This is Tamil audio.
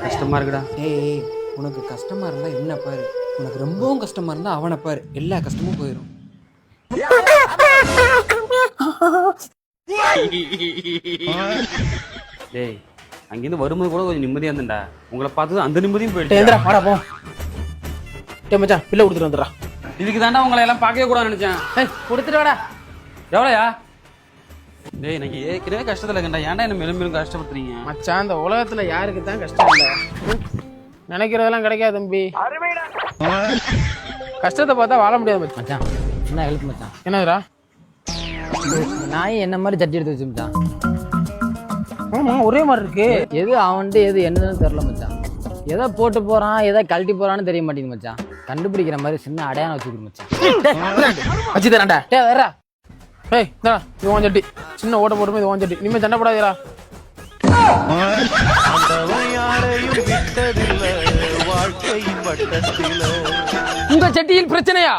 கஷ்டமா இருக்குடா. ஏய் உனக்கு கஷ்டமா இருந்தா என்ன பாரு, உனக்கு ரொம்பவும் கஷ்டமா இருந்தா அவனை பாரு, எல்லா கஷ்டமும் போயிடும். டேய் அங்கேருந்து வரும்போது கூட கொஞ்சம் நிம்மதியா இருந்தேன்டா. உங்களை பார்த்தது அந்த நிம்மதியும் போயிடுச்சு. எந்திரா வாடா போ. டேய் மச்சான் பிள்ளை கொடுத்துட்டு வந்துடுறா. இதுக்கு தாண்டா உங்களை எல்லாம் பார்க்கவே கூடாதுன்னு நினைச்சேன். ஏய் கொடுத்துட்டு வாடா. எவ்வளோயா? டேய் எனக்கு ஏற்கனவே கஷ்டத்தில் இருக்கேன்டா, ஏன்டா என்ன மேலும் மேலும் கஷ்டப்படுத்துறீங்க? மச்சான் இந்த உலகத்துல யாருக்கு தான் கஷ்டம் இல்லை, நினைக்கிறதெல்லாம் கிடைக்காது தம்பி. கஷ்டத்தை பார்த்தா வாழ முடியாது மச்சான். மச்சான் என்ன ஹெல்ப் மச்சான்? என்னதுடா? நாய் என்ன மாதிரி சட்டி எடுத்து வச்சு மச்சான். ஆமா ஒரே மாதிரி இருக்கு. எது அவன்ட்டு எது என்னன்னு தெரியல மச்சான். எதை போட்டு போறான் எதை கழட்டி போறான்னு தெரிய மாட்டேங்குது மச்சான். கண்டுபிடிக்கிற மாதிரி சின்ன அடையாளம் வச்சுக்கிட்டு மச்சான். வச்சு தரேன்டா. டே வேறா ஏய் இந்தா இது உன் சட்டி, சின்ன ஓட்ட போடுமே இது உன் சட்டி, இனிமே சண்டை போடாதீரா. உங்க சட்டியில் பிரச்சனையா?